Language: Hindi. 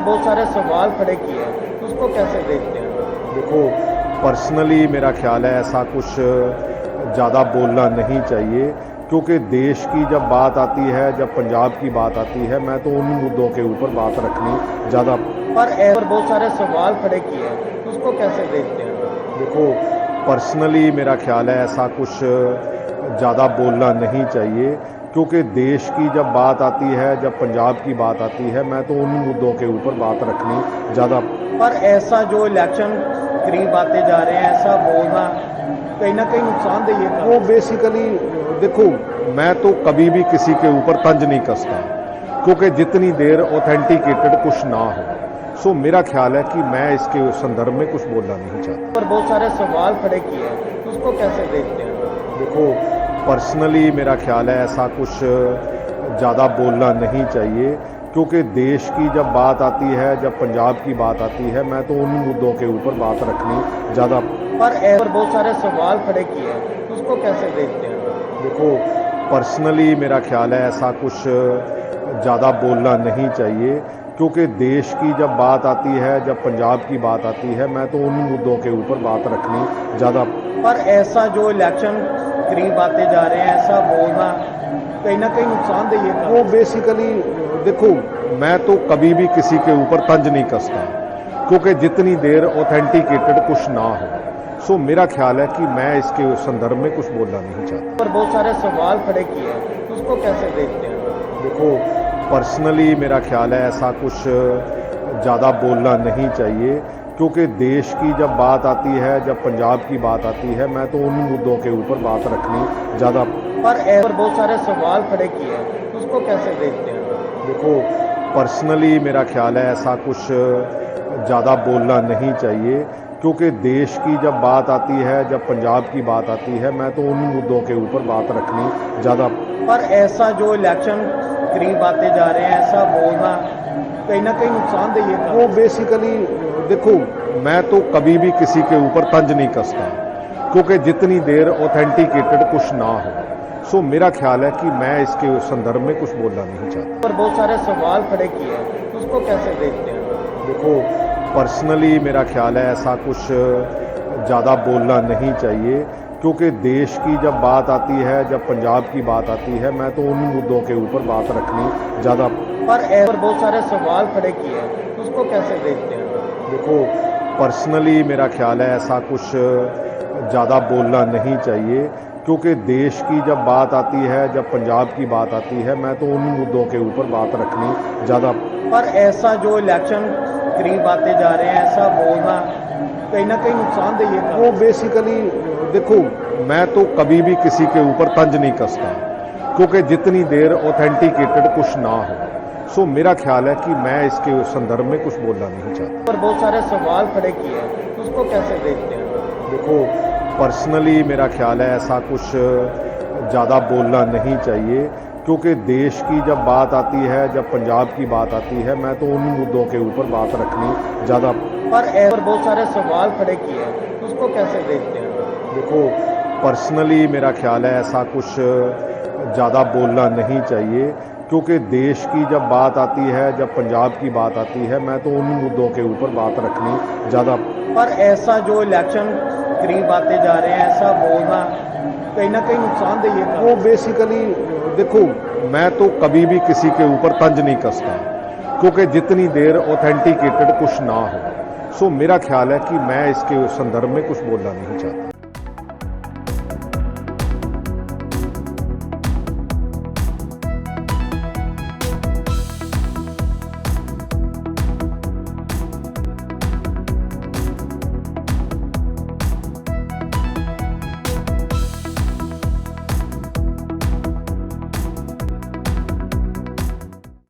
पर बहुत सारे सवाल खड़े किए हैं, उसको कैसे देखते हैं? देखो, पर्सनली मेरा ख्याल है ऐसा कुछ ज़्यादा बोलना नहीं चाहिए, क्योंकि देश की जब बात आती है, जब पंजाब की बात आती है, मैं तो उन मुद्दों के ऊपर बात रखनी ज़्यादा। पर बहुत सारे सवाल खड़े किए हैं, उसको कैसे देखते हैं? देखो, पर्सनली मेरा ख्याल है ऐसा कुछ ज़्यादा बोलना नहीं चाहिए, क्योंकि देश की जब बात आती है, जब पंजाब की बात आती है, मैं तो उन मुद्दों के ऊपर बात रखनी ज़्यादा। पर ऐसा जो इलेक्शन करीब आते जा रहे हैं, ऐसा बोलना कहीं ना कहीं नुकसानदेह है। वो बेसिकली देखो, मैं तो कभी भी किसी के ऊपर तंज नहीं कसता, क्योंकि जितनी देर ऑथेंटिकेटेड कुछ ना हो। सो मेरा ख्याल है कि मैं इसके संदर्भ में कुछ बोलना नहीं चाहता। पर बहुत सारे सवाल खड़े किए हैं, उसको कैसे देखते हैं? देखो, पर्सनली मेरा ख्याल है ऐसा कुछ ज़्यादा बोलना नहीं चाहिए, क्योंकि देश की जब बात आती है, जब पंजाब की बात आती है, मैं तो उन मुद्दों के ऊपर बात रखनी ज़्यादा। पर बहुत सारे सवाल खड़े किए हैं, उसको कैसे देखते हैं? देखो, पर्सनली मेरा ख्याल है ऐसा कुछ ज़्यादा बोलना नहीं चाहिए, क्योंकि देश की जब बात आती है, जब पंजाब की बात आती है, मैं तो उन मुद्दों के ऊपर बात रखनी ज़्यादा। पर ऐसा जो इलेक्शन करीब आते जा रहे हैं, ऐसा बोलना कहीं ना कहीं नुकसानदेह है। वो बेसिकली देखो, मैं तो कभी भी किसी के ऊपर तंज नहीं कसता, क्योंकि जितनी देर ऑथेंटिकेटेड कुछ ना हो। सो मेरा ख्याल है कि मैं इसके संदर्भ में कुछ बोलना नहीं चाहता। पर बहुत सारे सवाल खड़े किए हैं, उसको कैसे देखते हैं? देखो, पर्सनली मेरा ख्याल है ऐसा कुछ ज़्यादा बोलना नहीं चाहिए, क्योंकि देश की जब बात आती है, जब पंजाब की बात आती है, मैं तो उन मुद्दों के ऊपर बात रखनी ज़्यादा। पर बहुत सारे सवाल खड़े किए हैं, उसको कैसे देखते हैं? देखो, पर्सनली मेरा ख्याल है ऐसा कुछ ज़्यादा बोलना नहीं चाहिए, क्योंकि देश की जब बात आती है, जब पंजाब की बात आती है, मैं तो उन मुद्दों के ऊपर बात रखनी ज़्यादा। पर ऐसा जो इलेक्शन करीब आते जा रहे हैं, ऐसा बोलना कहीं ना कहीं नुकसानदेह है। वो बेसिकली देखो, मैं तो कभी भी किसी के ऊपर तंज नहीं कसता, क्योंकि जितनी देर ऑथेंटिकेटेड कुछ ना हो। सो मेरा ख्याल है कि मैं इसके संदर्भ में कुछ बोलना नहीं चाहता। पर बहुत सारे सवाल खड़े किए हैं, उसको कैसे देखते हैं? देखो, पर्सनली मेरा ख्याल है ऐसा कुछ ज़्यादा बोलना नहीं चाहिए, क्योंकि देश की जब बात आती है, जब पंजाब की बात आती है, मैं तो उन मुद्दों के ऊपर बात रखनी ज़्यादा। पर बहुत सारे सवाल खड़े किए हैं, उसको कैसे देखते हैं? देखो, पर्सनली मेरा ख्याल है ऐसा कुछ ज़्यादा बोलना नहीं चाहिए, क्योंकि देश की जब बात आती है, जब पंजाब की बात आती है, मैं तो उन मुद्दों के ऊपर बात रखनी ज़्यादा। पर ऐसा जो इलेक्शन करीब आते जा रहे हैं, ऐसा बोलना कहीं ना कहीं नुकसानदेह है। वो बेसिकली देखो, मैं तो कभी भी किसी के ऊपर तंज नहीं कसता, क्योंकि जितनी देर ऑथेंटिकेटेड कुछ ना हो। सो मेरा ख्याल है कि मैं इसके संदर्भ में कुछ बोलना नहीं चाहता। पर बहुत सारे सवाल खड़े किए हैं, उसको कैसे देखते हैं? देखो, पर्सनली मेरा ख्याल है ऐसा कुछ ज़्यादा बोलना नहीं चाहिए, क्योंकि देश की जब बात आती है, जब पंजाब की बात आती है, मैं तो उन मुद्दों के ऊपर बात रखनी ज़्यादा। पर बहुत सारे सवाल खड़े किए हैं, उसको कैसे देखते हैं? देखो, पर्सनली मेरा ख्याल है ऐसा कुछ ज़्यादा बोलना नहीं चाहिए, क्योंकि देश की जब बात आती है, जब पंजाब की बात आती है, मैं तो उन मुद्दों के ऊपर बात रखनी ज़्यादा। पर ऐसा जो इलेक्शन करीब आते जा रहे हैं, ऐसा बोलना कहीं ना कहीं नुकसानदेह है। वो बेसिकली देखो, मैं तो कभी भी किसी के ऊपर तंज नहीं कसता, क्योंकि जितनी देर ऑथेंटिकेटेड कुछ ना हो। सो मेरा ख्याल है कि मैं इसके संदर्भ में कुछ बोलना नहीं चाहता।